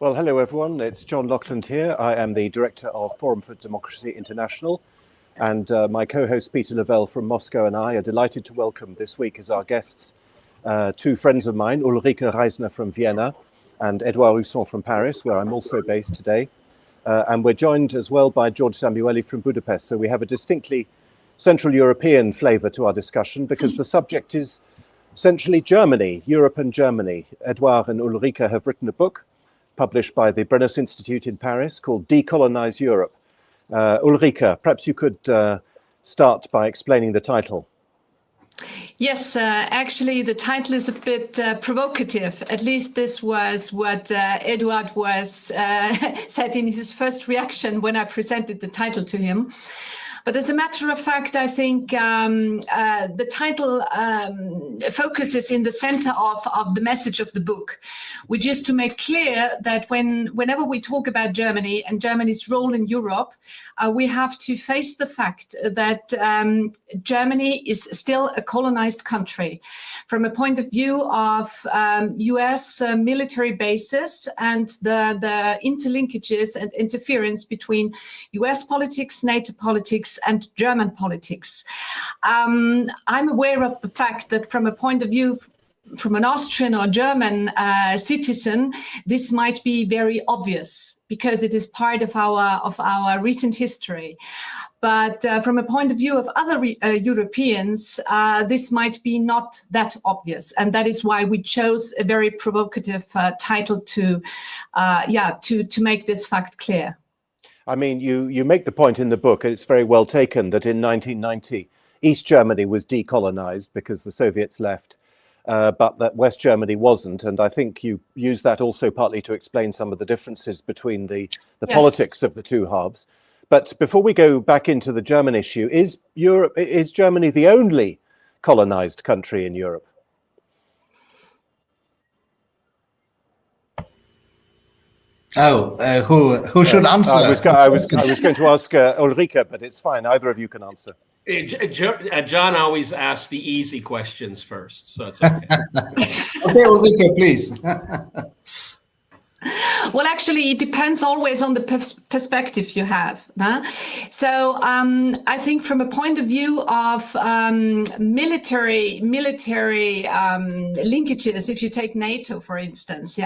Well, hello everyone. It's John Lockland here. I am the director of Forum for Democracy International, and my co-host Peter Lavelle from Moscow and I are delighted to welcome this week as our guests two friends of mine, Ulrike Reisner from Vienna and Edouard Husson from Paris, where I'm also based today. And we're joined as well by George Samueli from Budapest. So we have a distinctly Central European flavor to our discussion because the subject is essentially Germany, Europe and Germany. Edouard and Ulrike have written a book published by the Brennus Institute in Paris called Decolonise Europe. Ulrike, perhaps you could start by explaining the title. Yes, actually the title is a bit provocative. At least this was what Edouard was said in his first reaction when I presented the title to him. But as a matter of fact, I think the title focuses in the center of the message of the book, which is to make clear that whenever we talk about Germany and Germany's role in Europe, we have to face the fact that Germany is still a colonized country from a point of view of US military bases and the interlinkages and interference between US politics, NATO politics, and German politics. I'm aware of the fact that from a point of view from an Austrian or German citizen, this might be very obvious because it is part of our recent history. But from a point of view of other Europeans, this might be not that obvious, and that is why we chose a very provocative title to make this fact clear. I mean, you make the point in the book, and it's very well taken, that in 1990, East Germany was decolonized because the Soviets left, but that West Germany wasn't. And I think you use that also partly to explain some of the differences between the yes. politics of the two halves. But before we go back into the German issue, is Germany the only colonized country in Europe? Who should answer? I was going to ask Ulrike, but it's fine. Either of you can answer. John always asks the easy questions first, so it's okay. Okay, Ulrike, please. Well, actually, it depends always on the perspective you have. Huh? So I think from a point of view of military linkages, if you take NATO, for instance,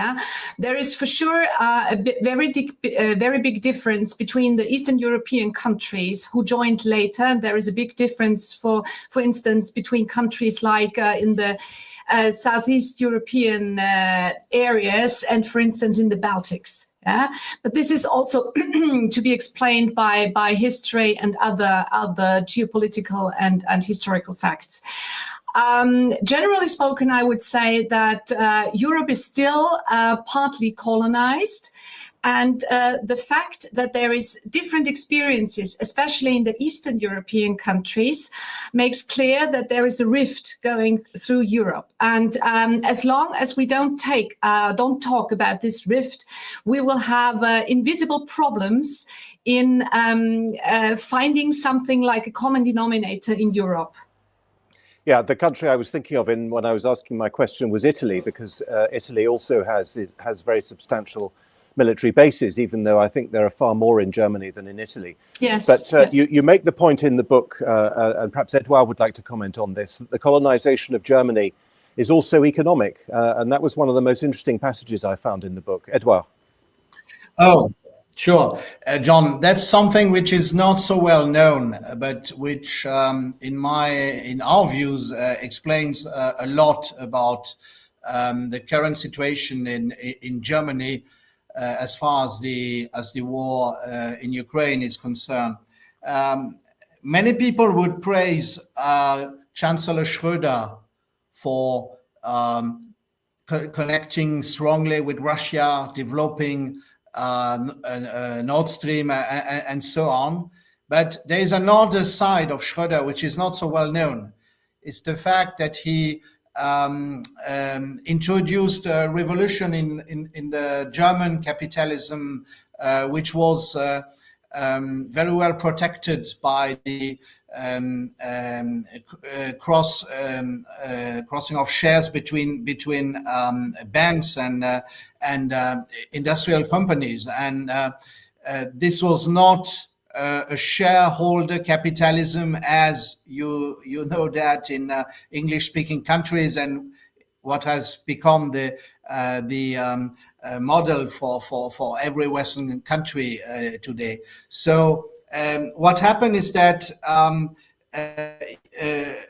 there is for sure a very big difference between the Eastern European countries who joined later. There is a big difference, for instance, between countries like in the Southeast European areas and, for instance, in the Baltics. But this is also to be explained by history and other geopolitical and historical facts. Generally spoken, I would say that Europe is still partly colonized. And the fact that there is different experiences, especially in the Eastern European countries, makes clear that there is a rift going through Europe. And as long as we don't talk about this rift, we will have invisible problems in finding something like a common denominator in Europe. Yeah, the country I was thinking of when I was asking my question was Italy, because Italy also has very substantial military bases, even though I think there are far more in Germany than in Italy. Yes. But yes. You make the point in the book, and perhaps Edouard would like to comment on this, that the colonization of Germany is also economic. And that was one of the most interesting passages I found in the book. Edouard. Oh, sure. John, that's something which is not so well known, but which in our views explains a lot about the current situation in Germany. As far as the war in Ukraine is concerned, many people would praise Chancellor Schröder for connecting strongly with Russia, developing Nord Stream, and so on. But there is another side of Schröder which is not so well known. It's the fact that he introduced a revolution in the German capitalism, which was very well protected by the crossing of shares between banks and industrial companies, and this was not a shareholder capitalism as you know that in English-speaking countries, and what has become the model for every Western country today. So what happened is that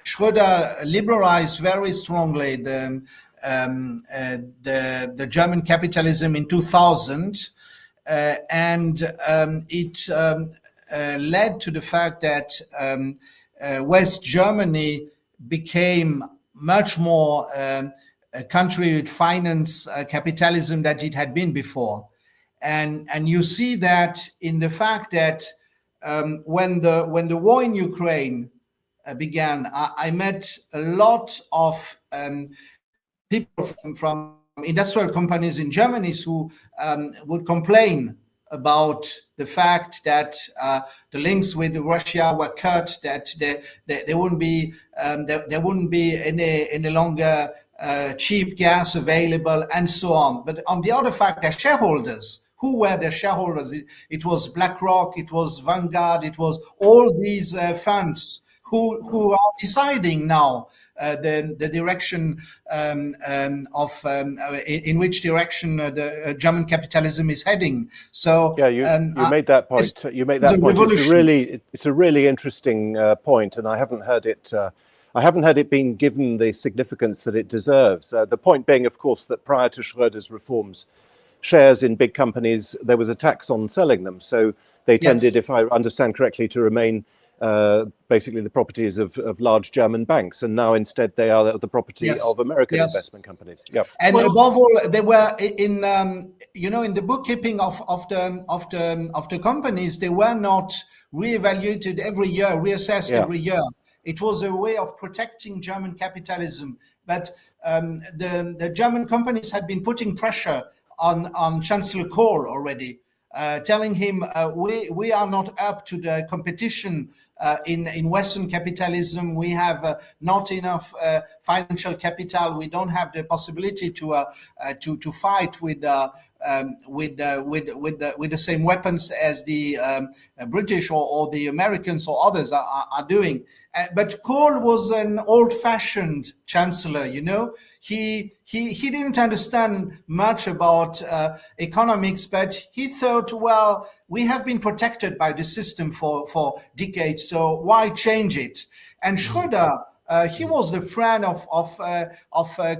Schröder liberalized very strongly the German capitalism in 2000, and it led to the fact that West Germany became much more a country with finance capitalism than it had been before. And you see that in the fact that when the war in Ukraine began, I met a lot of people from industrial companies in Germany who would complain about the fact that the links with Russia were cut, that there wouldn't be any longer cheap gas available, and so on. But on the other fact, their shareholders, who were their shareholders? It was BlackRock, it was Vanguard, it was all these funds who are deciding now the direction in which direction the German capitalism is heading. So yeah, you made that point. You made that point. It's a really interesting point, and I haven't heard it. I haven't heard it being given the significance that it deserves. The point being, of course, that prior to Schröder's reforms, shares in big companies, there was a tax on selling them, so they tended, if I understand correctly, to remain basically the properties of large German banks, and now instead they are the property of American investment companies. Yeah, and above all, they were in in the bookkeeping of the companies. They were not reevaluated every year, reassessed every year. It was a way of protecting German capitalism, but the German companies had been putting pressure on Chancellor Kohl already, telling him we are not up to the competition in Western capitalism. We have not enough financial capital. We don't have the possibility to fight with the same weapons as the British or the Americans or others are doing. But Kohl was an old-fashioned chancellor. He didn't understand much about economics, but he thought, well, we have been protected by the system for decades, so why change it? And Schröder, he was the friend of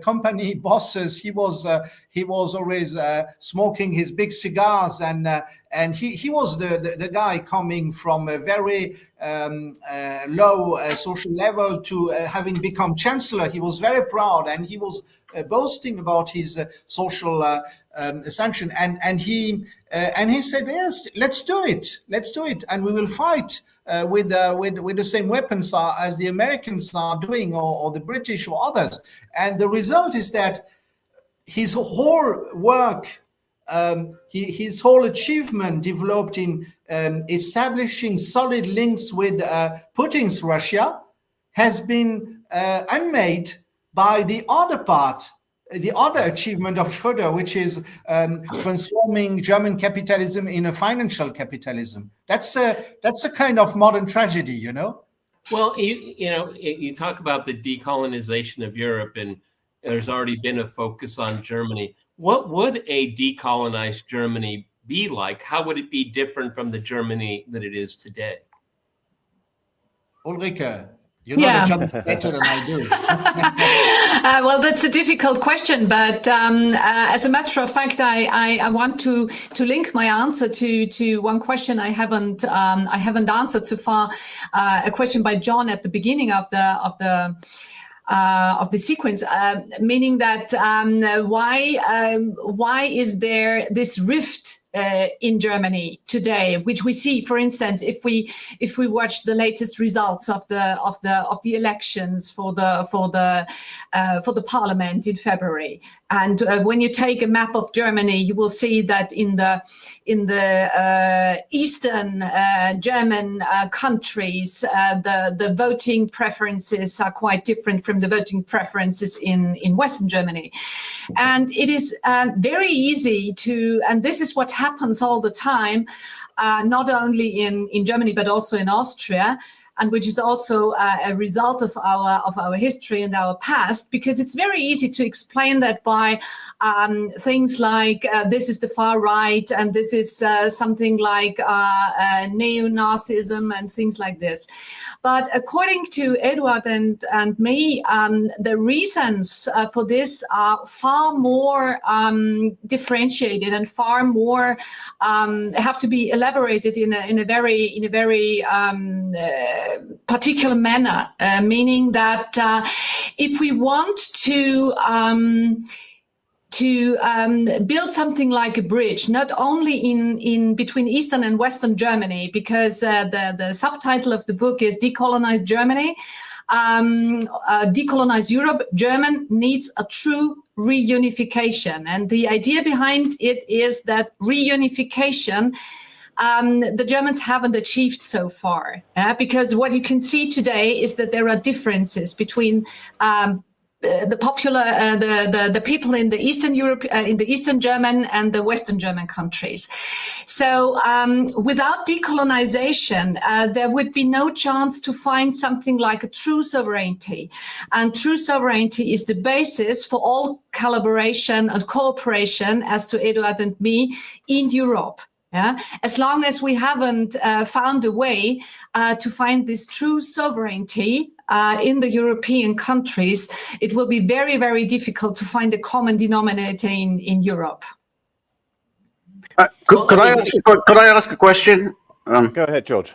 company bosses. He was always smoking his big cigars, and he was the guy coming from a very low social level to having become chancellor. He was very proud, and he was boasting about his social ascension. And he said, yes, let's do it, and we will fight with the same weapons as the Americans are doing, or the British or others. And the result is that his whole work, his whole achievement developed in establishing solid links with Putin's Russia has been unmade by the other part, the other achievement of Schröder, which is transforming German capitalism in a financial capitalism. That's a kind of modern tragedy, Well, you talk about the decolonization of Europe, and there's already been a focus on Germany. What would a decolonized Germany be like? How would it be different from the Germany that it is today? Ulrike, you know the Germans better than I do. Well, that's a difficult question, but as a matter of fact, I want to link my answer to one question I haven't answered so far. A question by John at the beginning of the sequence, meaning that why is there this rift in Germany today, which we see, for instance, if we watch the latest results of the elections for the parliament in February. And when you take a map of Germany, you will see that in the eastern German countries, the voting preferences are quite different from the voting preferences in Western Germany. And it is very easy to, and this is what happens all the time, not only in Germany, but also in Austria, and which is also a result of our history and our past, because it's very easy to explain that by things like this is the far right, and this is something like neo-Nazism and things like this. But according to Edouard and me, the reasons for this are far more differentiated and far more have to be elaborated in a very particular manner, meaning that if we want to build something like a bridge, not only in between Eastern and Western Germany, because the subtitle of the book is Decolonize Germany, Decolonize Europe. German needs a true reunification, and the idea behind it is that reunification the Germans haven't achieved so far, because what you can see today is that there are differences between the people in the Eastern Europe, in the Eastern German and the Western German countries. So without decolonization, there would be no chance to find something like a true sovereignty. And true sovereignty is the basis for all collaboration and cooperation, as to Edouard and me, in Europe. Yeah? As long as we haven't found a way to find this true sovereignty in the European countries, it will be very, very difficult to find a common denominator in Europe. Could I ask a question? Go ahead, George.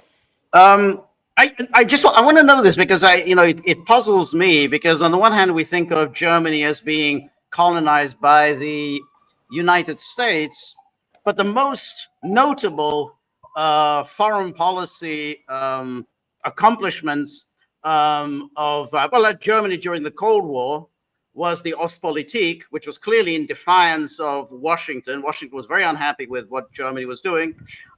I want to know this because it puzzles me, because on the one hand we think of Germany as being colonized by the United States, but the most notable foreign policy accomplishments of Germany during the Cold War was the Ostpolitik, which was clearly in defiance of Washington. Washington was very unhappy with what Germany was doing.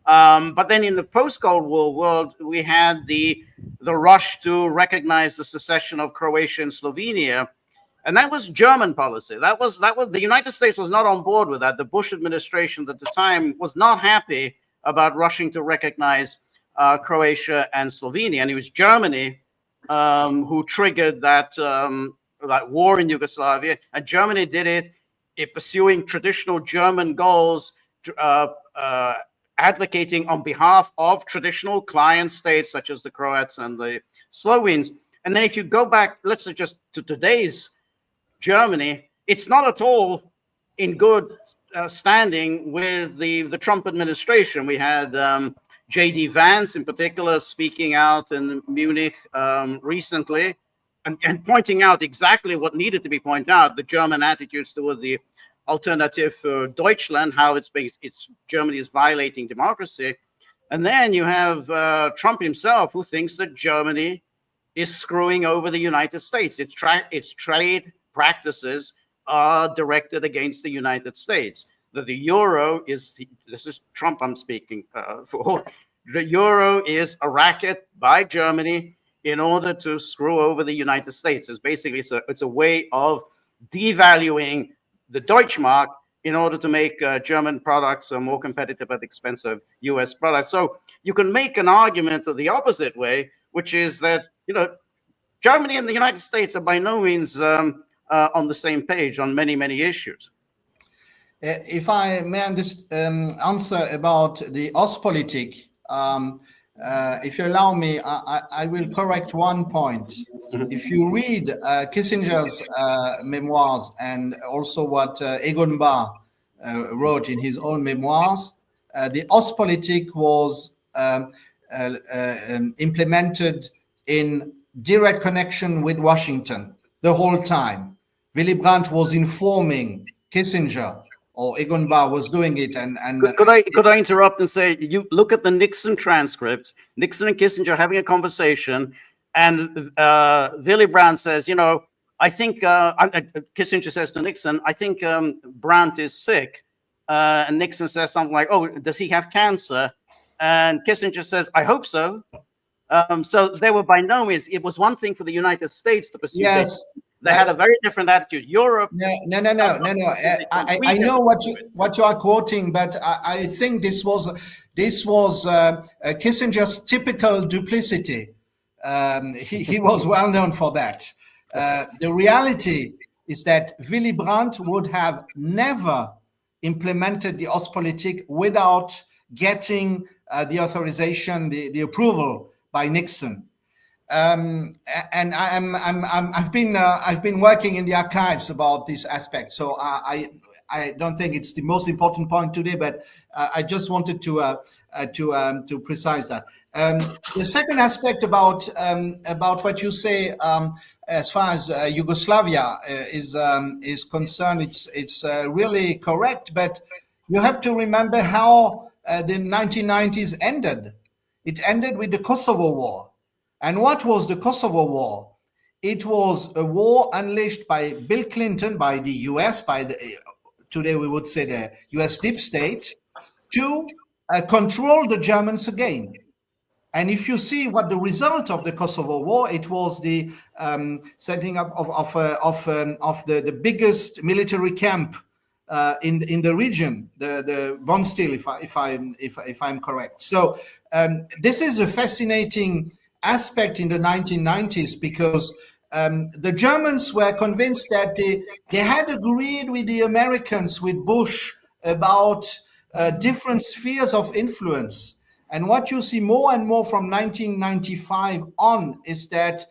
But then in the post-Cold War world, we had the rush to recognize the secession of Croatia and Slovenia. And that was German policy. That was the United States was not on board with that. The Bush administration at the time was not happy about rushing to recognize Croatia and Slovenia. And it was Germany who triggered that war in Yugoslavia. And Germany did it pursuing traditional German goals, advocating on behalf of traditional client states such as the Croats and the Slovenes. And then if you go back, let's say just to today's Germany, it's not at all in good standing with the Trump administration. We had J.D. Vance in particular speaking out in Munich recently and pointing out exactly what needed to be pointed out, the German attitudes toward the Alternative for Deutschland, how Germany is violating democracy. And then you have Trump himself, who thinks that Germany is screwing over the United States. Its trade practices are directed against the United States. That the euro is, this is Trump I'm speaking for, the euro is a racket by Germany in order to screw over the United States. It's a way of devaluing the Deutschmark in order to make German products more competitive at the expense of US products. So you can make an argument of the opposite way, which is that, Germany and the United States are by no means on the same page on many, many issues. If I may answer about the Ostpolitik, if you allow me, I will correct one point. If you read Kissinger's memoirs and also what Egon Bahr wrote in his own memoirs, the Ostpolitik was implemented in direct connection with Washington the whole time. Willy Brandt was informing Kissinger or Egon Bahr was doing it. And could I interrupt and say, you look at the Nixon transcript, Nixon and Kissinger having a conversation, and Willy Brandt says, you know, I think Kissinger says to Nixon, I think Brandt is sick. And Nixon says something like, oh, does he have cancer? And Kissinger says, I hope so. So they were by no means, it was one thing for the United States to pursue this. They had a very different attitude. Europe. No. I know what you are quoting, but I think this was Kissinger's typical duplicity. He was well known for that. The reality is that Willy Brandt would have never implemented the Ostpolitik without getting the authorization, the approval by Nixon. And I've been working in the archives about this aspect, so I don't think it's the most important point today, but I just wanted to precise that. The second aspect about what you say as far as Yugoslavia is concerned, it's really correct, but you have to remember how the 1990s ended. It ended with the Kosovo War. And what was the Kosovo War? It was a war unleashed by Bill Clinton, by the US, today we would say the US deep state, to control the Germans again. And if you see what the result of the Kosovo War, it was the setting up of the biggest military camp in the region, the Bonstil, if I'm correct. So this is a fascinating aspect in the 1990s, because the Germans were convinced that they had agreed with the Americans, with Bush, about different spheres of influence. And what you see more and more from 1995 on is that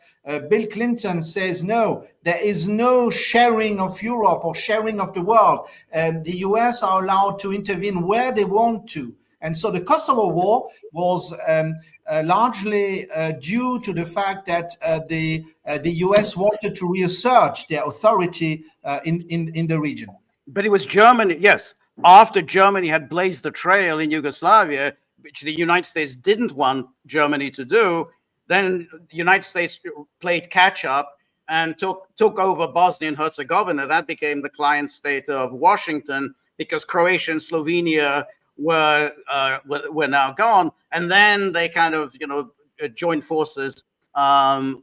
Bill Clinton says, no, there is no sharing of Europe or sharing of the world. The US are allowed to intervene where they want to. And so the Kosovo War was largely due to the fact that the US wanted to reassert their authority in the region. But it was Germany, yes. After Germany had blazed the trail in Yugoslavia, which the United States didn't want Germany to do, then the United States played catch up and took over Bosnia and Herzegovina. That became the client state of Washington, because Croatia and Slovenia were now gone, and then they kind of joined forces on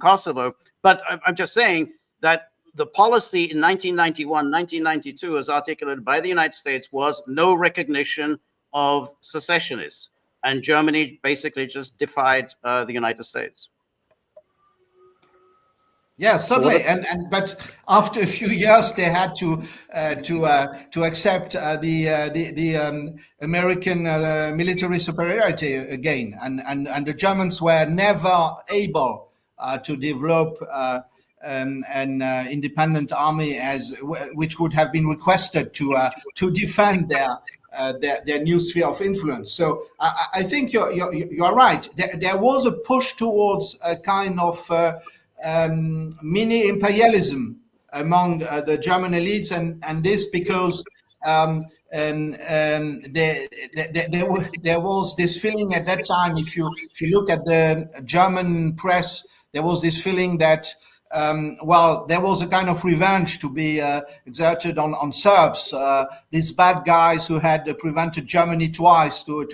Kosovo. But I'm just saying that the policy in 1991, 1992, as articulated by the United States, was no recognition of secessionists, and Germany basically just defied the United States. Yeah, certainly, but after a few years, they had to accept the American military superiority again, and the Germans were never able to develop an independent army which would have been requested to defend their new sphere of influence. So I think you're right. There was a push towards a kind of mini imperialism among the German elites, and this because there was this feeling at that time. If you look at the German press, there was this feeling that there was a kind of revenge to be exerted on Serbs, these bad guys who had prevented Germany twice to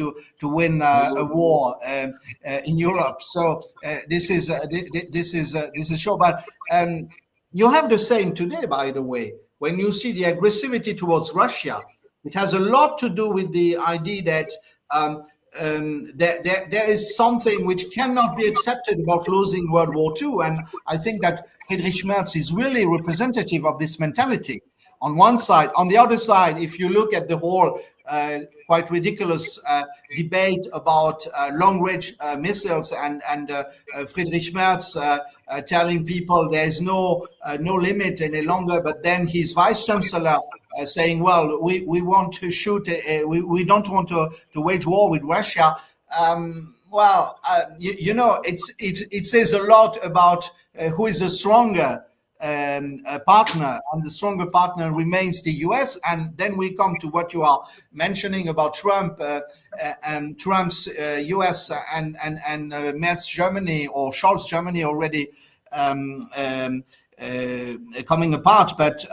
win a war in Europe. So this is sure. But you have the same today, by the way, when you see the aggressivity towards Russia. It has a lot to do with the idea that there is something which cannot be accepted about losing World War II. And I think that Friedrich Merz is really representative of this mentality on one side. On the other side, if you look at the whole quite ridiculous debate about long-range missiles and Friedrich Merz telling people there's no limit any longer, but then his vice-chancellor saying, well, we want to shoot, we don't want to wage war with Russia. It says a lot about who is the stronger a partner, and the stronger partner remains the US. And then we come to what you are mentioning about Trump and Trump's US and Merz Germany, or Scholz Germany already coming apart. But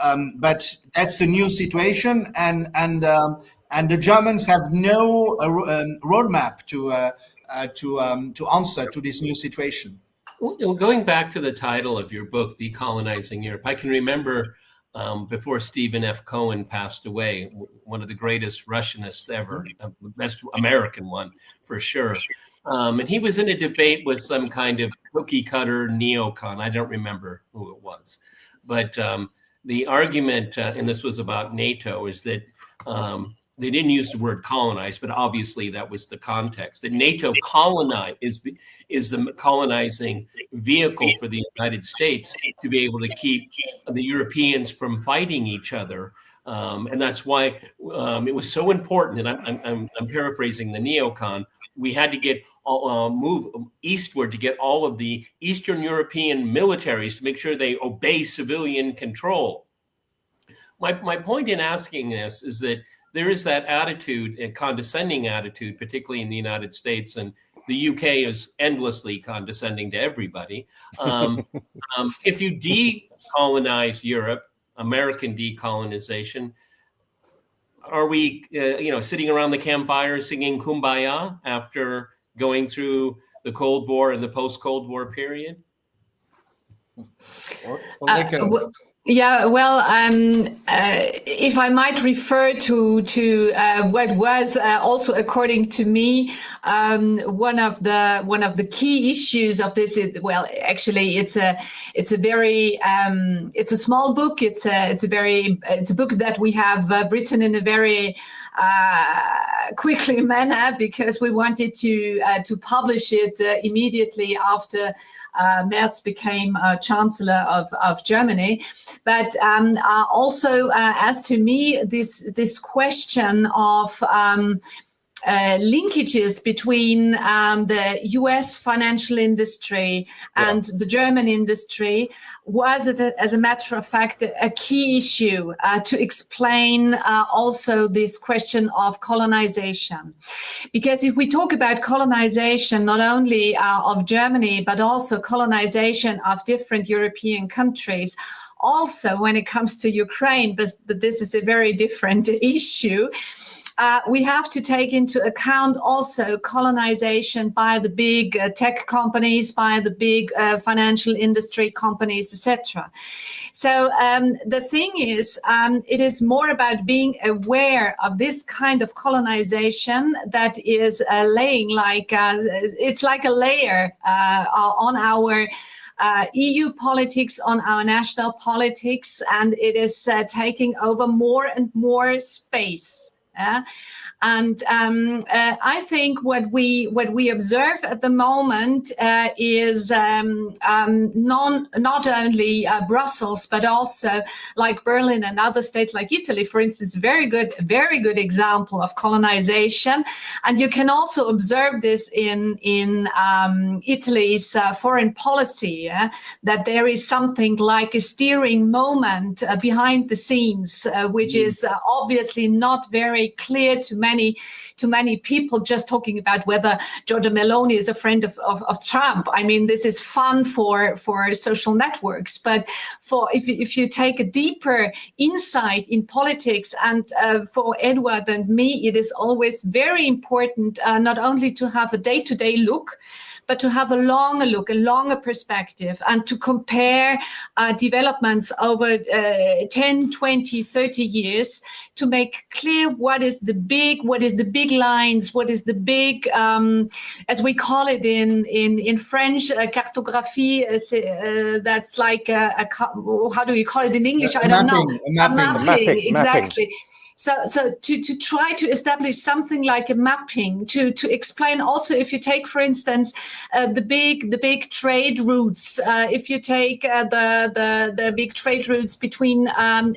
that's a new situation, and the Germans have no roadmap to answer to this new situation. Well, going back to the title of your book, Decolonizing Europe, I can remember before Stephen F. Cohen passed away, one of the greatest Russianists ever, the best American one for sure. And he was in a debate with some kind of cookie cutter neocon. I don't remember who it was. But the argument, and this was about NATO, is that they didn't use the word colonize, but obviously that was the context, that NATO is the colonizing vehicle for the United States to be able to keep the Europeans from fighting each other. And that's why it was so important, and I'm paraphrasing the neocon, we had to get move eastward to get all of the Eastern European militaries to make sure they obey civilian control. My point in asking this is that there is that attitude, a condescending attitude, particularly in the United States, and the UK is endlessly condescending to everybody. If you decolonize Europe, American decolonization, are we, sitting around the campfire singing Kumbaya after going through the Cold War and the post-Cold War period? Yeah, well, if I might refer to what was also, according to me, one of the key issues of this is, well, actually, it's a very it's a small book. It's a book that we have written in a very quickly manner, because we wanted to publish it immediately after Merz became Chancellor of Germany. But also, as to me, this question of linkages between the US financial industry and the German industry was, as a matter of fact, a key issue to explain also this question of colonization. Because if we talk about colonization, not only of Germany, but also colonization of different European countries, also when it comes to Ukraine, but this is a very different issue, we have to take into account also colonization by the big tech companies, by the big financial industry companies, etc. So the thing is, it is more about being aware of this kind of colonization that is laying it's like a layer on our EU politics, on our national politics, and it is taking over more and more space. And I think what we observe at the moment is not only Brussels, but also like Berlin and other states like Italy, for instance, very good example of colonization. And you can also observe this in Italy's foreign policy, that there is something like a steering moment behind the scenes, which is obviously not very clear to many people, just talking about whether Giorgia Meloni is a friend of Trump. I mean, this is fun for social networks, but if you take a deeper insight in politics, and for Edouard and me, it is always very important not only to have a day-to-day look, but to have a longer look, a longer perspective, and to compare developments over 10, 20, 30 years to make clear what is the big lines, what is the big, as we call it in French, cartographie, that's like, how do you call it in English? I don't know. Mapping. Exactly. So to try to establish something like a mapping to explain also, if you take, for instance, the big trade routes, if you take the big trade routes between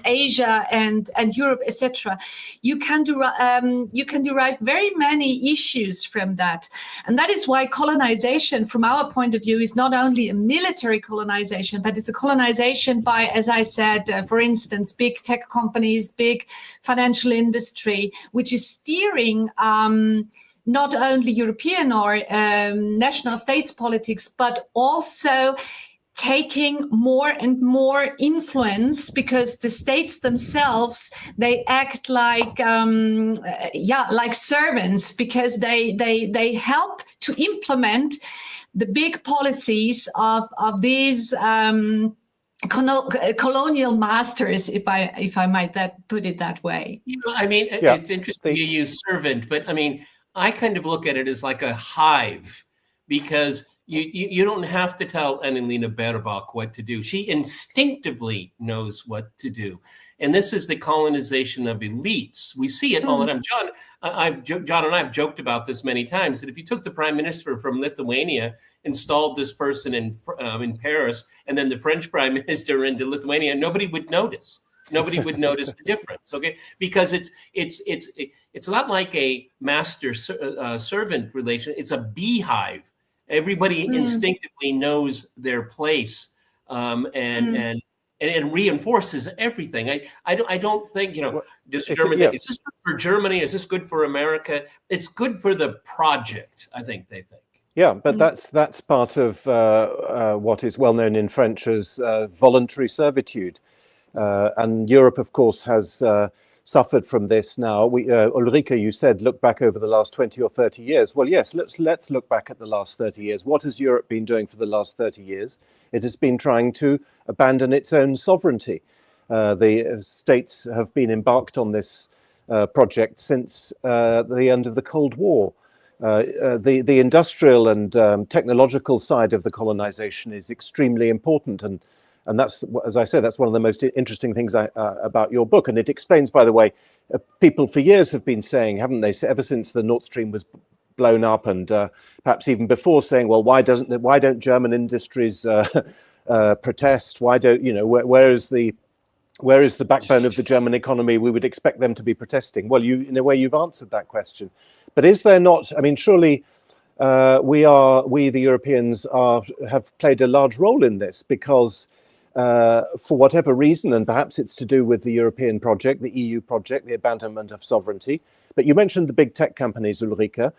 Asia and Europe, etc., you can derive very many issues from that, and that is why colonization, from our point of view, is not only a military colonization, but it's a colonization by, as I said, for instance, big tech companies, big financial industry, which is steering not only European or national states politics, but also taking more and more influence, because the states themselves, they act like like servants, because they help to implement the big policies of these colonial masters, if I might put it that way. I mean, it's interesting you use servant, but I mean, I kind of look at it as like a hive, because you don't have to tell Annalena Baerbock what to do. She instinctively knows what to do. And this is the colonization of elites. We see it all the time. John and I have joked about this many times, that if you took the prime minister from Lithuania, installed this person in Paris, and then the French prime minister into Lithuania, nobody would notice. Nobody would notice the difference, okay? Because it's not like a master servant relation. It's a beehive. Everybody instinctively knows their place, and reinforces everything. I don't think, this German thing, is this good for Germany? Is this good for America? It's good for the project, I think they think. Yeah, but that's part of what is well known in French as voluntary servitude. And Europe, of course, has suffered from this now. Ulrike, you said, look back over the last 20 or 30 years. Well, yes, let's look back at the last 30 years. What has Europe been doing for the last 30 years? It has been trying to abandon its own sovereignty. The states have been embarked on this project since the end of the Cold War. The industrial and technological side of the colonization is extremely important, and that's, as I said, that's one of the most interesting things about your book. And it explains, by the way, people for years have been saying, haven't they, ever since the Nord Stream was blown up, and perhaps even before, saying, well, why don't German industries protest? Why don't, where is the backbone of the German economy? We would expect them to be protesting. Well, in a way, you've answered that question. But is there not? I mean, surely we the Europeans have played a large role in this, because for whatever reason, and perhaps it's to do with the European project, the EU project, the abandonment of sovereignty. But you mentioned the big tech companies, Ulrike.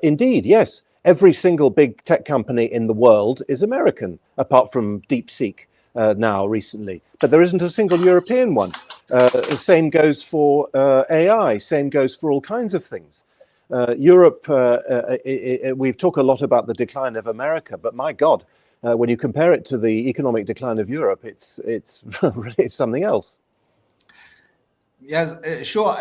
Indeed, yes, every single big tech company in the world is American, apart from DeepSeek now recently. But there isn't a single European one. The same goes for AI, same goes for all kinds of things. Europe, we've talked a lot about the decline of America, but my God, when you compare it to the economic decline of Europe, it's really something else. Yes, sure.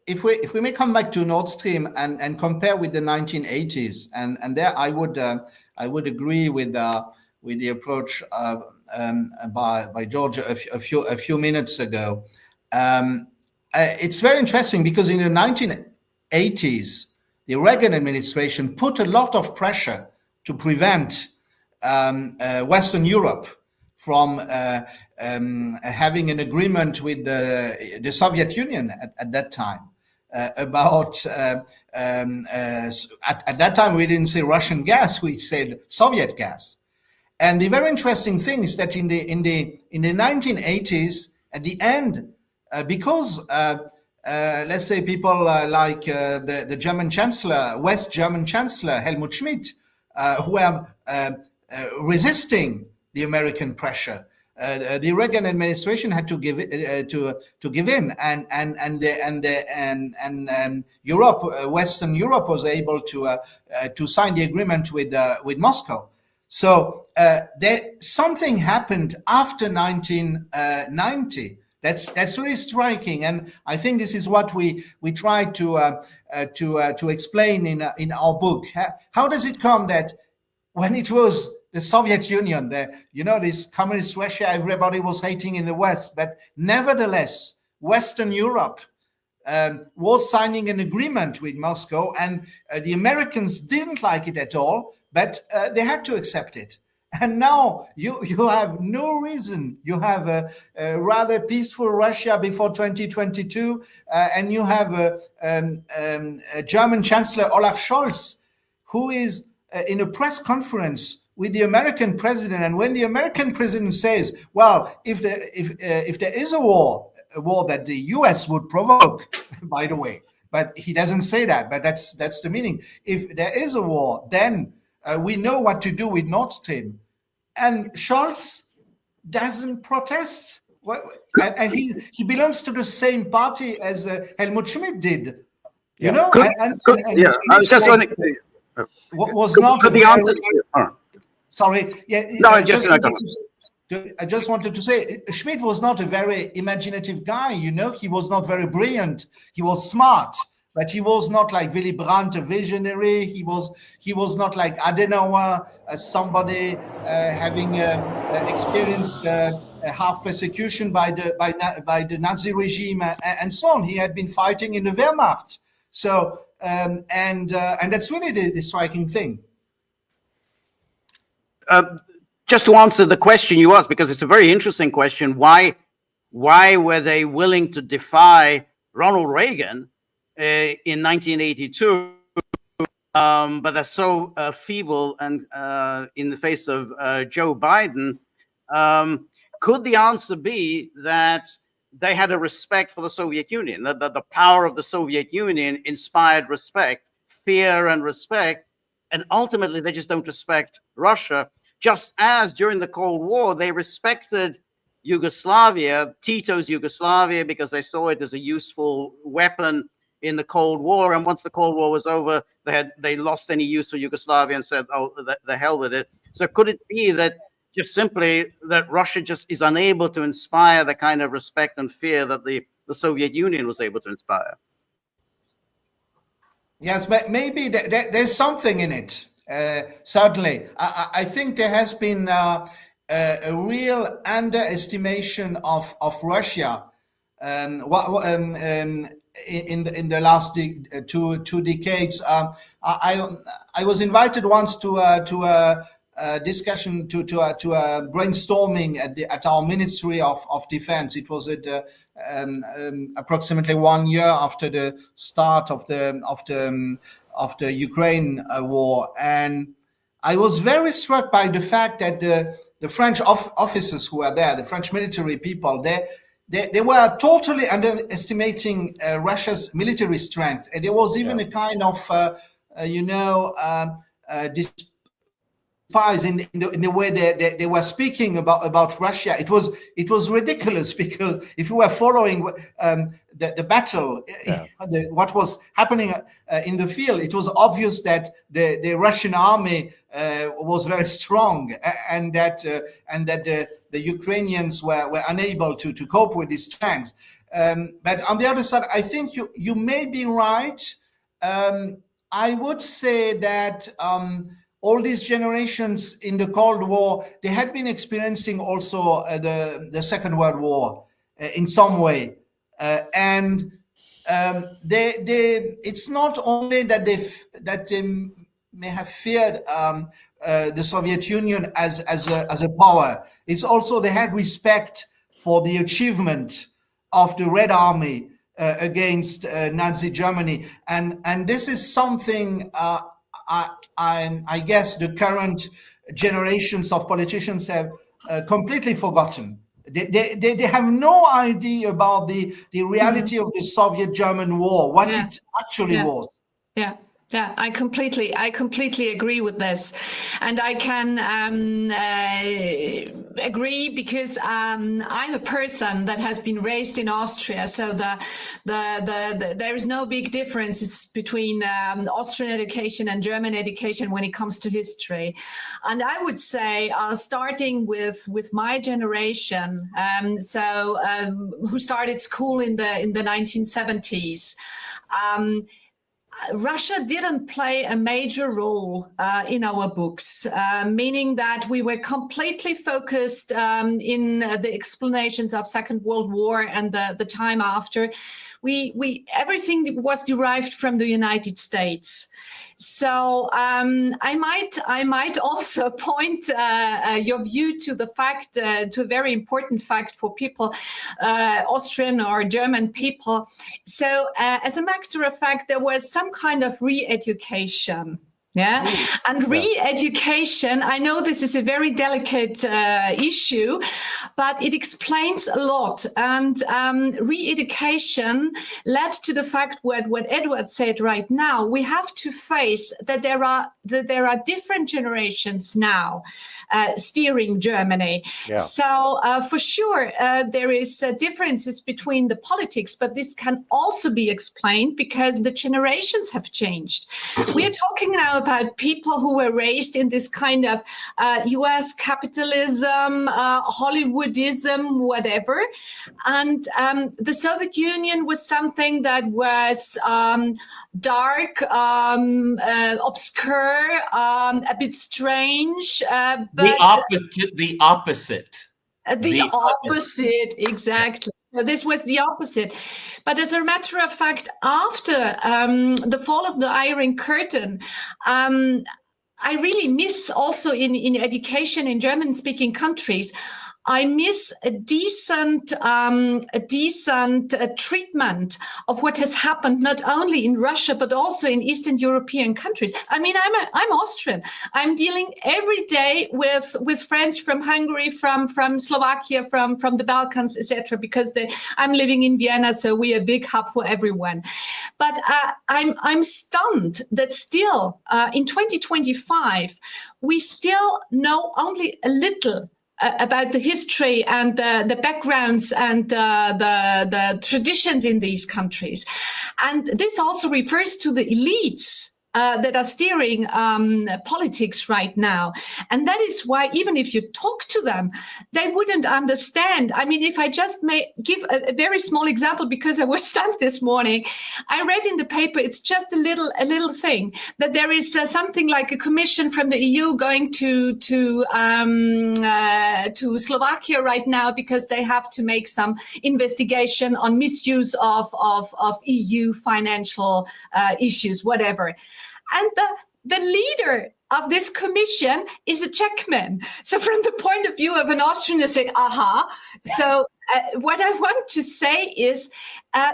If we may come back to Nord Stream and compare with the 1980s, and there I would agree with the approach by George a few minutes ago. It's very interesting, because in the 1980s, the Reagan administration put a lot of pressure to prevent Western Europe from having an agreement with the Soviet Union at that time about at that time we didn't say Russian gas, we said Soviet gas. And the very interesting thing is that in the 1980s, at the end, because let's say people like the German Chancellor, West German Chancellor Helmut Schmidt, who are resisting the American pressure, the Reagan administration had to give in, and Europe, Western Europe, was able to sign the agreement with Moscow. So something happened after 1990. That's really striking, and I think this is what we try to explain in our book. How does it come that when it was the Soviet Union, this communist Russia, everybody was hating in the West, but nevertheless, Western Europe was signing an agreement with Moscow, and the Americans didn't like it at all, but they had to accept it. And now you have no reason. You have a rather peaceful Russia before 2022, and you have a German Chancellor Olaf Scholz, who is in a press conference with the American president. And when the American president says, well, if there is a war that the US would provoke, by the way, but he doesn't say that, but that's the meaning. If there is a war, then we know what to do with Nord Stream. And Scholz doesn't protest. And he belongs to the same party as Helmut Schmidt did. You know? I was just wondering. Was not the answer. Sorry. Yeah. No, I just wanted to say, Schmidt was not a very imaginative guy. You know, he was not very brilliant. He was smart, but he was not like Willy Brandt, a visionary. He was not like Adenauer, somebody having experienced half persecution by the Nazi regime and so on. He had been fighting in the Wehrmacht. So and that's really the striking thing. Just to answer the question you asked, because it's a very interesting question, why were they willing to defy Ronald Reagan in 1982, but they're so feeble and in the face of Joe Biden? Could the answer be that they had a respect for the Soviet Union, that the power of the Soviet Union inspired respect, fear and respect, and ultimately they just don't respect Russia, just as during the Cold War they respected Yugoslavia, Tito's Yugoslavia, because they saw it as a useful weapon in the Cold War. And once the Cold War was over, they lost any use for Yugoslavia and said, oh, the hell with it. So could it be that just simply that Russia just is unable to inspire the kind of respect and fear that the Soviet Union was able to inspire? Yes, but maybe there's something in it. Certainly. I think there has been a real underestimation of Russia in the last two decades. I was invited once to a discussion to a brainstorming at our Ministry of Defense. It was at approximately 1 year after the start of the Ukraine war, and I was very struck by the fact that the French officers who were there, the French military people, they were totally underestimating Russia's military strength, and there was even a kind of despise in the way they were speaking about Russia. It was ridiculous, because if you were following the battle, what was happening in the field, it was obvious that the Russian army was very strong, and that the Ukrainians were unable to cope with these strengths. But on the other side, I think you may be right. I would say that all these generations in the Cold War, they had been experiencing also the Second World War in some way. And it's not only that they may have feared the Soviet Union as a power. It's also they had respect for the achievement of the Red Army against Nazi Germany, and this is something I guess the current generations of politicians have completely forgotten. They have no idea about the reality of the Soviet-German war, what it actually was. Yeah, I completely agree with this, and I can agree because I'm a person that has been raised in Austria, so there is no big differences between Austrian education and German education when it comes to history, and I would say starting with my generation, who started school in the 1970s. Russia didn't play a major role in our books, meaning that we were completely focused in the explanations of Second World War and the time after. Everything was derived from the United States. So I might also point your view to the fact, to a very important fact for people, Austrian or German people. So as a matter of fact, there was some kind of re-education. Yeah. And re-education, I know this is a very delicate issue, but it explains a lot. And re-education led to the fact what Edouard said right now. We have to face that there are different generations now steering Germany. Yeah. So for sure, there is differences between the politics, but this can also be explained because the generations have changed. We are talking now about people who were raised in this kind of US capitalism, Hollywoodism, whatever. And the Soviet Union was something that was dark, obscure, a bit strange. But the opposite, exactly. So this was the opposite. But as a matter of fact, after the fall of the Iron Curtain, I really miss also in education in German-speaking countries, I miss a decent treatment of what has happened not only in Russia but also in Eastern European countries. I mean, I'm Austrian. I'm dealing every day with friends from Hungary, from Slovakia, from the Balkans, etc. Because I'm living in Vienna, so we're a big hub for everyone. But I'm stunned that still in 2025 we still know only a little about the history and the backgrounds and the traditions in these countries. And this also refers to the elites that are steering politics right now. And that is why even if you talk to them, they wouldn't understand. I mean, if I just may give a very small example, because I was stunned this morning, I read in the paper, it's just a little thing, that there is something like a commission from the EU going to Slovakia right now because they have to make some investigation on misuse of EU financial issues, whatever. And the leader of this commission is a Czechman. So from the point of view of an Austrian, you say, aha. So what I want to say is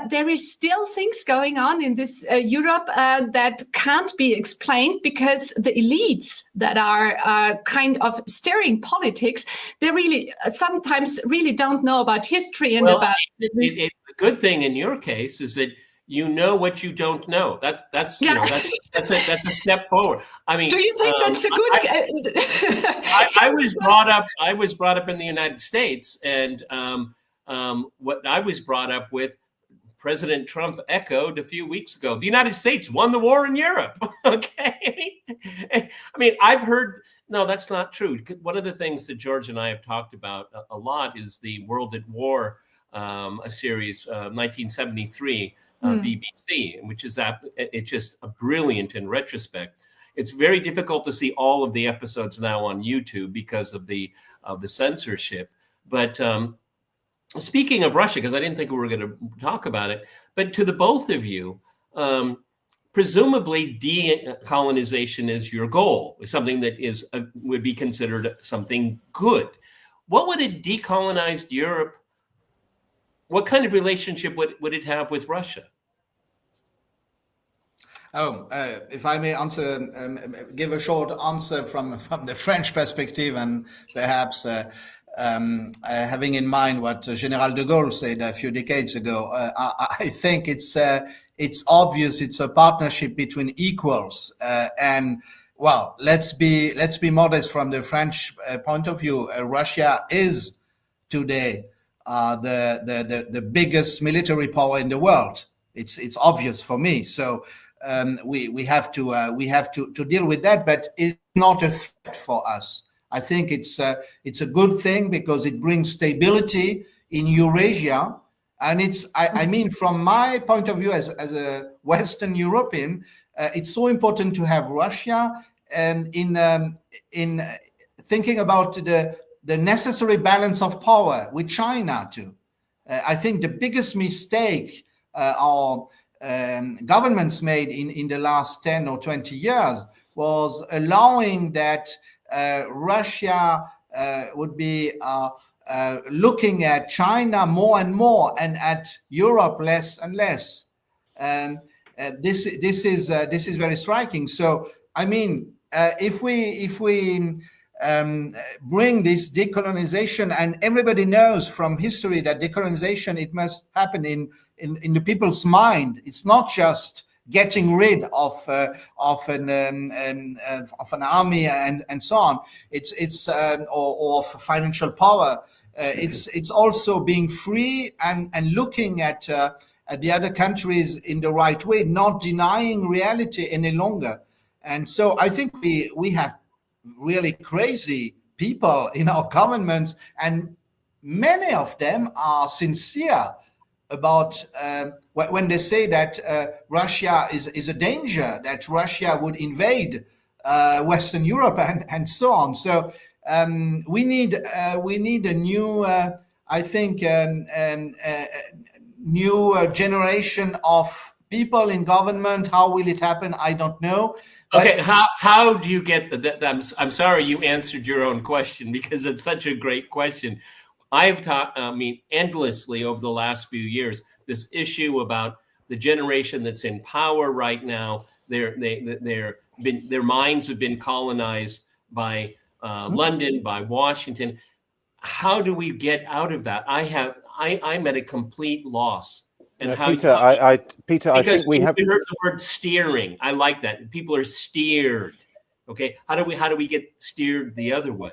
there is still things going on in this Europe that can't be explained because the elites that are kind of steering politics, they really sometimes really don't know about history and about... The good thing in your case is that you know what you don't know. That's you know, that's a step forward. I mean, do you think that's a good? I was brought up in the United States, and what I was brought up with, President Trump echoed a few weeks ago. The United States won the war in Europe. Okay, I mean, I've heard. No, that's not true. One of the things that George and I have talked about a lot is the World at War, a series, 1973. BBC, which is it's just a brilliant in retrospect. It's very difficult to see all of the episodes now on YouTube because of the censorship. But speaking of Russia, because I didn't think we were going to talk about it, but to the both of you, presumably decolonization is your goal, something that would be considered something good. What would a decolonized Europe? What kind of relationship would it have with Russia? If I may answer, give a short answer from the French perspective, and perhaps having in mind what General de Gaulle said a few decades ago, I think it's obvious it's a partnership between equals, and well, let's be modest from the French point of view. Russia is today the biggest military power in the world. It's obvious for me. So we have to deal with that, but it's not a threat for us. I think it's a good thing because it brings stability in Eurasia, And I mean, from my point of view as a Western European, it's so important to have Russia in thinking about the necessary balance of power with China too. I think the biggest mistake our governments made in the last 10 or 20 years was allowing that Russia would be looking at China more and more and at Europe less and less. This is very striking. So I mean, if we bring this decolonization, and everybody knows from history that decolonization, it must happen in the people's mind. It's not just getting rid of an army and so on. It's or of financial power. It's also being free and looking at the other countries in the right way, not denying reality any longer. And so I think we have really crazy people in our governments, and many of them are sincere about when they say that Russia is a danger, that Russia would invade Western Europe and so on. So we need a new, I think, new generation of people in government. How will it happen? I don't know. Okay, how do you get that? I'm sorry you answered your own question, because it's such a great question. I've taught, endlessly over the last few years, this issue about the generation that's in power right now. Their minds have been colonized by London, by Washington. How do we get out of that? I'm at a complete loss. And Peter, I think we have heard the word steering. I like that. People are steered. Okay, how do we get steered the other way?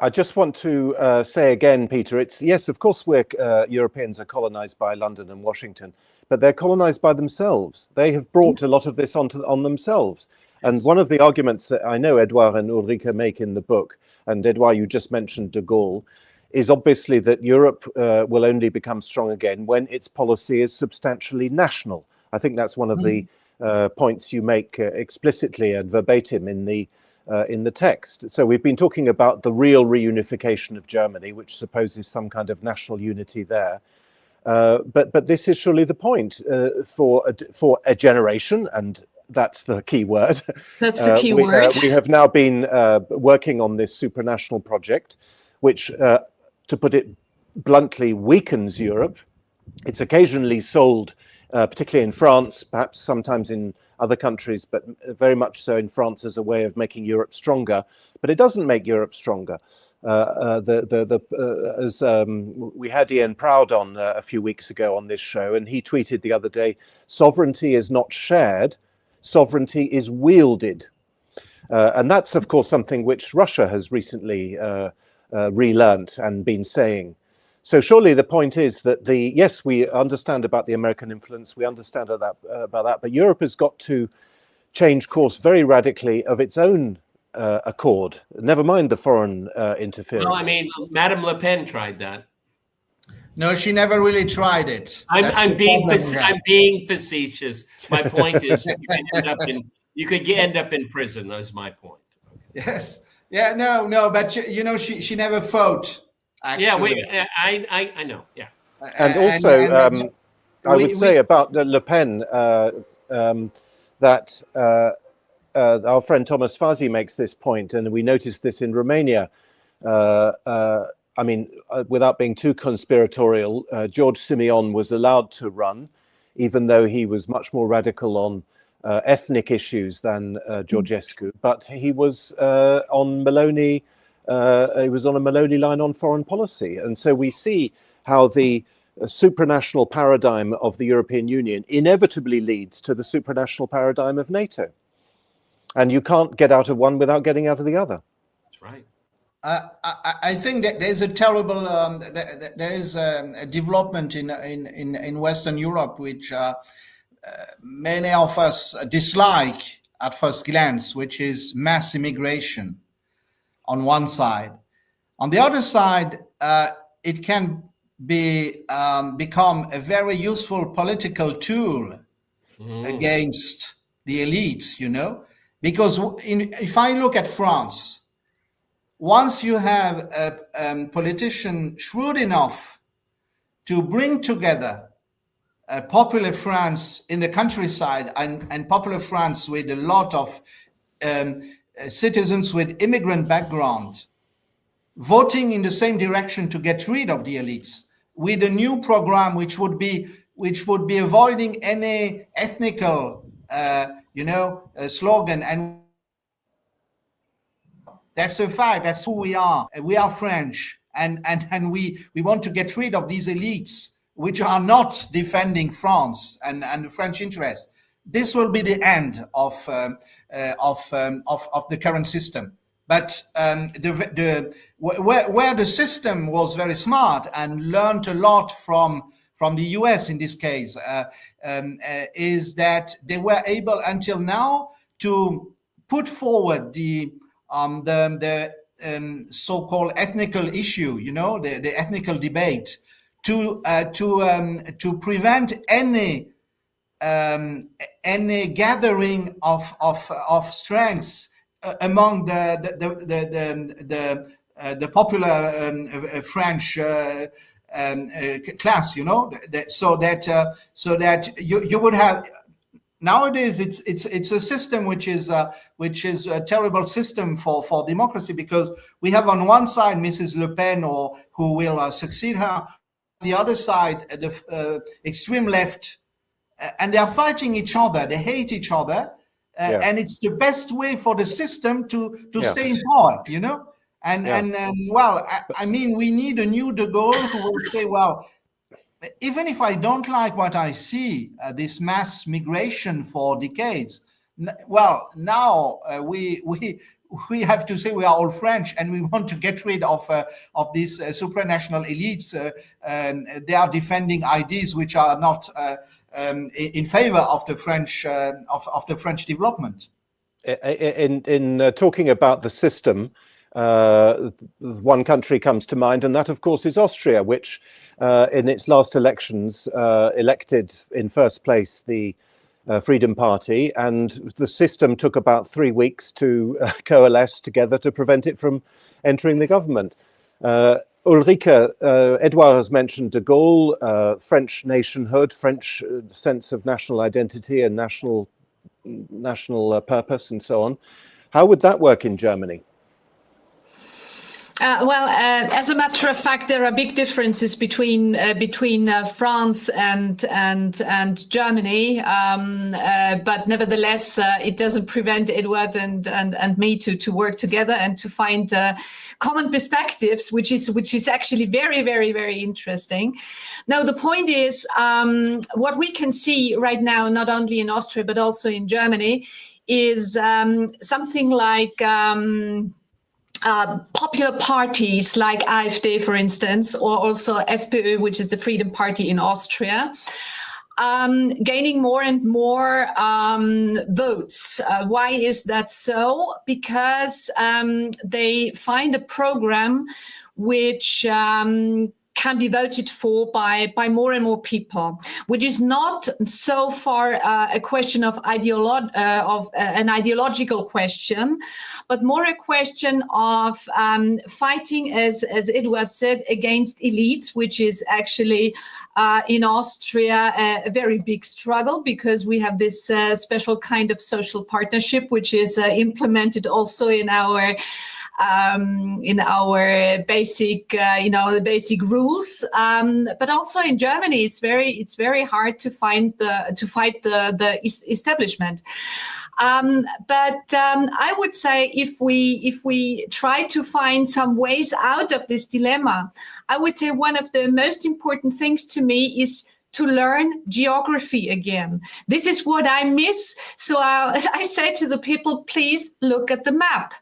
I just want to say again, Peter, it's yes, of course, Europeans are colonized by London and Washington, but they're colonized by themselves. They have brought a lot of this on themselves. And one of the arguments that I know Edouard and Ulrike make in the book, and Edouard, you just mentioned de Gaulle, is obviously that Europe will only become strong again when its policy is substantially national. I think that's one of the points you make explicitly and verbatim in the text. So we've been talking about the real reunification of Germany, which supposes some kind of national unity there. But this is surely the point for a generation, and that's the key word. That's the key word. We have now been working on this supranational project, which, to put it bluntly, weakens Europe. It's occasionally sold, particularly in France, perhaps sometimes in other countries, but very much so in France, as a way of making Europe stronger. But it doesn't make Europe stronger. As we had Ian Proud on a few weeks ago on this show, and he tweeted the other day, sovereignty is not shared, sovereignty is wielded. And that's, of course, something which Russia has recently relearned and been saying. So surely the point is that yes, we understand about the American influence, we understand about that, but Europe has got to change course very radically of its own accord. Never mind the foreign interference. Well, I mean, Madame Le Pen tried that. No, she never really tried it. I'm being facetious. My point is, you could end up in prison. That's my point. Okay. Yes. Yeah. No. But she never fought. Actually. Yeah. I know. Yeah. And also, I would say about Le Pen that our friend Thomas Fazi makes this point, and we noticed this in Romania. I mean, without being too conspiratorial, George Simeon was allowed to run, even though he was much more radical on ethnic issues than Georgescu. But he was on Meloni. He was on a Meloni line on foreign policy, and so we see how the supranational paradigm of the European Union inevitably leads to the supranational paradigm of NATO, and you can't get out of one without getting out of the other. That's right. I think that there's a terrible there is a development in Western Europe which many of us dislike at first glance, which is mass immigration on one side. On the other side, it can become a very useful political tool against the elites, you know, because if I look at France, once you have a politician shrewd enough to bring together popular France in the countryside and popular France with a lot of citizens with immigrant background, voting in the same direction to get rid of the elites, with a new program which would be avoiding any ethnical, slogan. And that's a fact. That's who we are. We are French, and we want to get rid of these elites which are not defending France and the French interest. This will be the end of the current system. But where the system was very smart and learned a lot from the US in this case, is that they were able until now to put forward the so-called ethnical issue, you know, the ethnical debate, to prevent any gathering of strengths among the popular French class, you know, so that you would have. Nowadays, it's a system which is a terrible system for democracy, because we have on one side Mrs. Le Pen, or who will succeed her, on the other side the extreme left, and they are fighting each other. They hate each other, and it's the best way for the system to stay in power, you know. I mean, we need a new De Gaulle who will say, well, even if I don't like what I see, this mass migration for decades, well, now we have to say we are all French, and we want to get rid of these supranational elites. They are defending ideas which are not in favor of the French development. In talking about the system, one country comes to mind, and that, of course, is Austria, which in its last elections elected in first place the Freedom Party, and the system took about 3 weeks to coalesce together to prevent it from entering the government. Ulrike, Edouard has mentioned De Gaulle, French nationhood, French sense of national identity and national purpose, and so on. How would that work in Germany? As a matter of fact, there are big differences between France and Germany, but nevertheless, it doesn't prevent Edouard and me to work together and to find common perspectives, which is actually very, very, very interesting. Now, the point is, what we can see right now, not only in Austria but also in Germany, is something like popular parties like AfD, for instance, or also FPÖ, which is the Freedom Party in Austria, gaining more and more votes. Why is that so? Because they find a program which can be voted for by more and more people, which is not so far a question of an ideological question, but more a question of fighting, as Edouard said, against elites, which is actually in Austria a very big struggle, because we have this special kind of social partnership, which is implemented also in our basic, the basic rules, but also in Germany, it's very hard to fight the establishment. But I would say if we try to find some ways out of this dilemma, I would say one of the most important things to me is to learn geography again. This is what I miss. So I say to the people, please look at the map.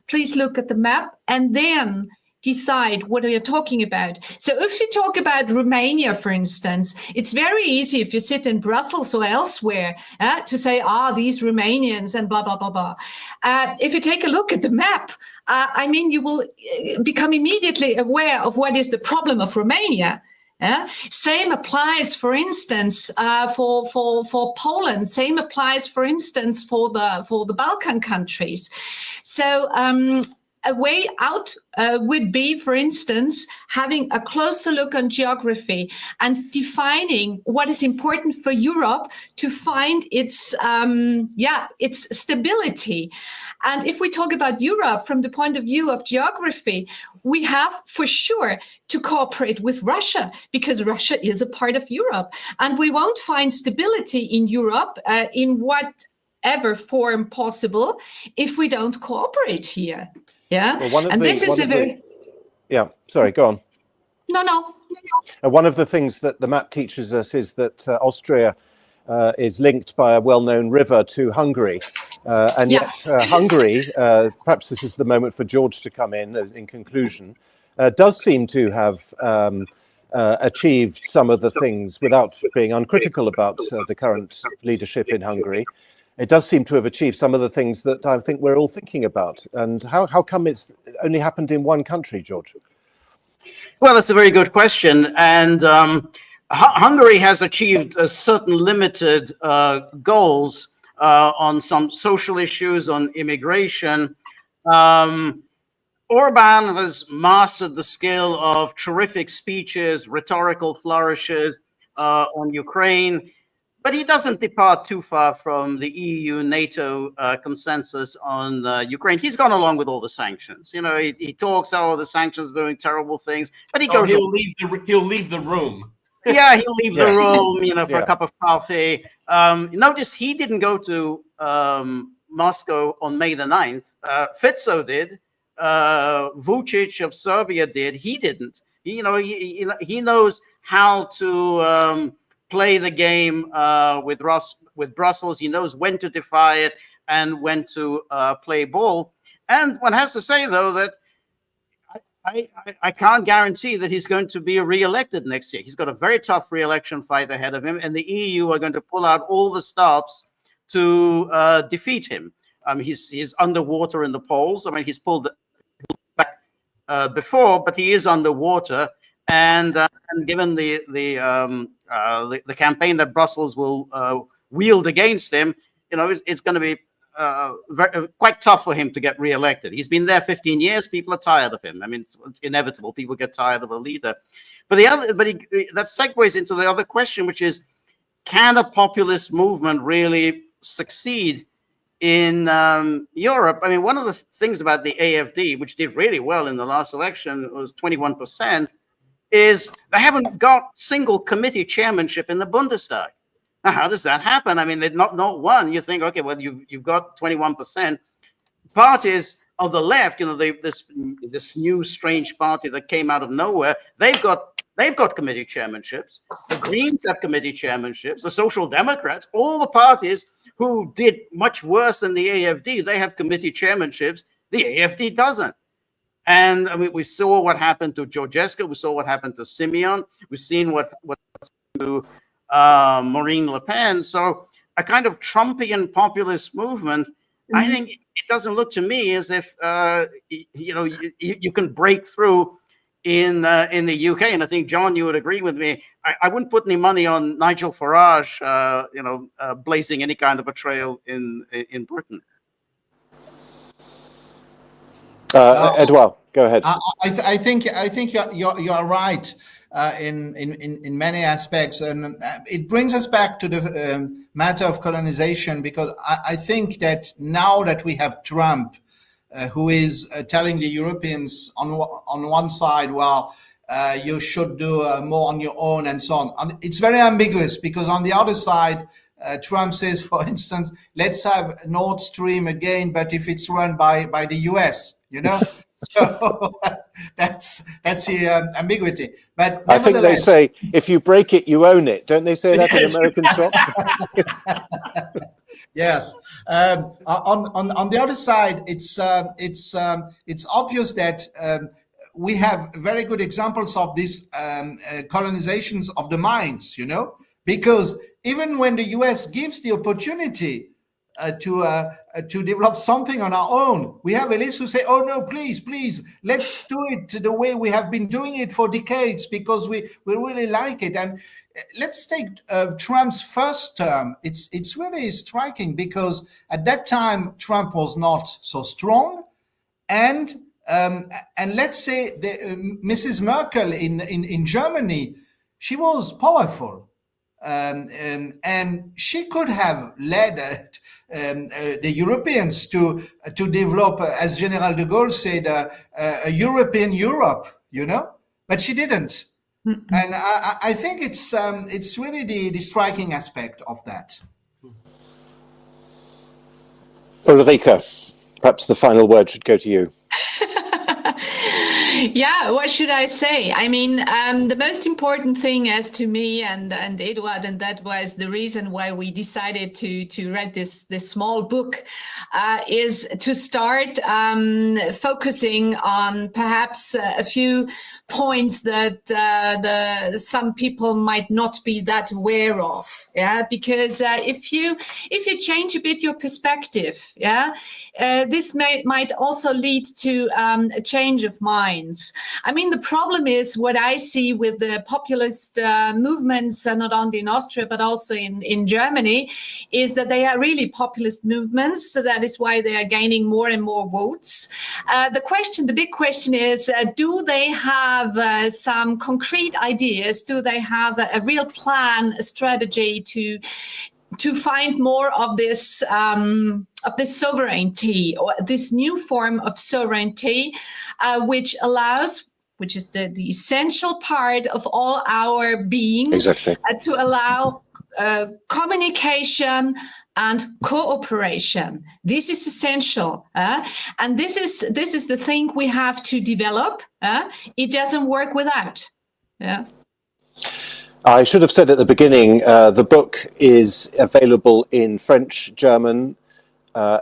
Please look at the map and then decide what are you talking about. So if you talk about Romania, for instance, it's very easy if you sit in Brussels or elsewhere to say, these Romanians and blah, blah, blah, blah. If you take a look at the map, you will become immediately aware of what is the problem of Romania. Yeah. Same applies, for instance, for Poland. Same applies, for instance, for the Balkan countries. So a way out would be, for instance, having a closer look on geography and defining what is important for Europe to find its stability. And if we talk about Europe from the point of view of geography, we have for sure to cooperate with Russia, because Russia is a part of Europe. And we won't find stability in Europe in whatever form possible if we don't cooperate here. Yeah. Well, sorry, go on. No. One of the things that the map teaches us is that Austria is linked by a well-known river to Hungary. And yet Hungary, perhaps this is the moment for George to come in conclusion, does seem to have achieved some of the things, without being uncritical about the current leadership in Hungary. It does seem to have achieved some of the things that I think we're all thinking about. And how come it's only happened in one country, George? Well, that's a very good question. And Hungary has achieved certain limited goals on some social issues, on immigration. Orban has mastered the skill of terrific speeches, rhetorical flourishes on Ukraine, but he doesn't depart too far from the EU-NATO consensus on Ukraine. He's gone along with all the sanctions. You know, he talks, oh, the sanctions are doing terrible things, but he goes. He'll leave the room. Yeah, he'll leave the room, you know, for a cup of coffee. Notice he didn't go to Moscow on May the 9th. Fico did. Vucic of Serbia did. He didn't. He knows how to play the game with Brussels. He knows when to defy it and when to play ball. And one has to say, though, that I can't guarantee that he's going to be re-elected next year. He's got a very tough re-election fight ahead of him, and the EU are going to pull out all the stops to defeat him. He's underwater in the polls. I mean, he's pulled back before, but he is underwater. And given the campaign that Brussels will wield against him, you know, it's going to be quite tough for him to get re-elected. He's been there 15 years. People are tired of him. I mean, it's inevitable. People get tired of a leader. But that segues into the other question, which is, can a populist movement really succeed in Europe? I mean, one of the things about the AfD, which did really well in the last election, was 21%, is they haven't got single committee chairmanship in the Bundestag. Now, how does that happen? I mean, they're not one. You think, okay, well, you've got 21%. Parties of the left, you know, this new strange party that came out of nowhere, they've got committee chairmanships. The Greens have committee chairmanships. The Social Democrats, all the parties who did much worse than the AfD, they have committee chairmanships. The AfD doesn't. And I mean, we saw what happened to Georgescu. We saw what happened to Simeon. We've seen what happened to Marine Le Pen. So a kind of Trumpian populist movement, I think it doesn't look to me as if you can break through in the UK. And I think, John, you would agree with me. I wouldn't put any money on Nigel Farage blazing any kind of a trail in Britain. Edouard, go ahead. I think you're right in many aspects, and it brings us back to the matter of colonization, because I think that now that we have Trump, who is telling the Europeans on one side, well, you should do more on your own and so on. And it's very ambiguous, because on the other side, Trump says, for instance, let's have Nord Stream again, but if it's run by the US, you know. So that's the ambiguity. But I think they say, if you break it, you own it. Don't they say that in American shops? Yes. On the other side, it's obvious that we have very good examples of these colonizations of the minds, you know, because even when the US gives the opportunity to develop something on our own. We have elites who say, "Oh no, please, let's do it the way we have been doing it for decades because we really like it." And let's take Trump's first term. It's really striking because at that time Trump was not so strong, and let's say Mrs. Merkel in Germany, she was powerful. And she could have led the Europeans to develop, as General de Gaulle said, a European Europe, but she didn't. Mm-hmm. And I think it's really the striking aspect of that. Ulrike, perhaps the final word should go to you. Yeah, what should I say? I mean, the most important thing as to me and Edouard, and that was the reason why we decided to write this small book, is to start focusing on perhaps a few points that some people might not be that aware of. Yeah, because if you change a bit your perspective, this might also lead to a change of minds. I mean, the problem is what I see with the populist movements, not only in Austria but also in Germany, is that they are really populist movements. So that is why they are gaining more and more votes. The big question is, do they have some concrete ideas? Do they have a real plan, a strategy to find more of this sovereignty, or this new form of sovereignty, which is the essential part of all our being, exactly. To allow communication and cooperation. This is essential, and this is the thing we have to develop. It doesn't work without. Yeah. I should have said at the beginning, the book is available in French, German,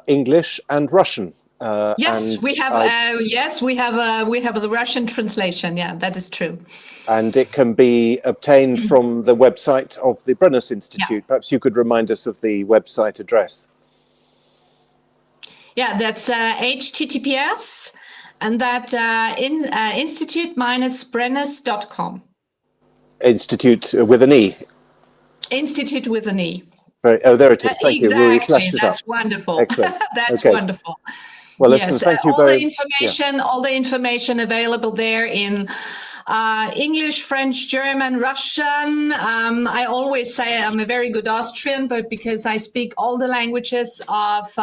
English, and Russian. Yes, we have the Russian translation. Yeah, that is true. And it can be obtained from the website of the Brennus Institute. Yeah. Perhaps you could remind us of the website address. Yeah, that's HTTPS, and that institute-brennus.com. Institute with an E. Institute with an E. There it is. Thank you. Exactly. That's wonderful. Excellent. That's okay. wonderful. Well, listen, thank you all the information available there in English, French, German, Russian. I always say I'm a very good Austrian, but because I speak all the languages of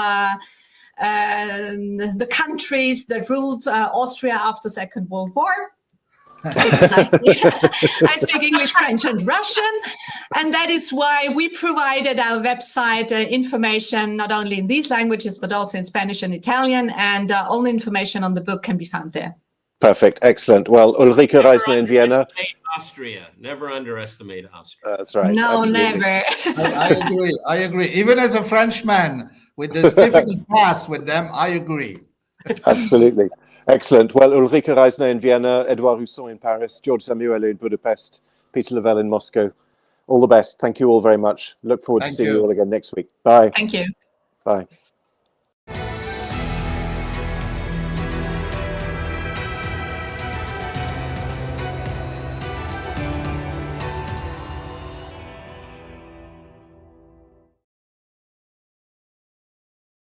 the countries that ruled Austria after the Second World War. I speak English, French, and Russian, and that is why we provided our website information not only in these languages but also in Spanish and Italian, and all the information on the book can be found there. Perfect, excellent. Well, Ulrike Reisner in Vienna. Austria. Never underestimate Austria. That's right. No, absolutely. never. I agree. Even as a Frenchman with this difficult past with them, I agree. Absolutely. Excellent. Well, Ulrike Reisner in Vienna, Edouard Husson in Paris, George Samuel in Budapest, Peter Lavelle in Moscow. All the best. Thank you all very much. Look forward to seeing you all again next week. Bye. Thank you. Bye.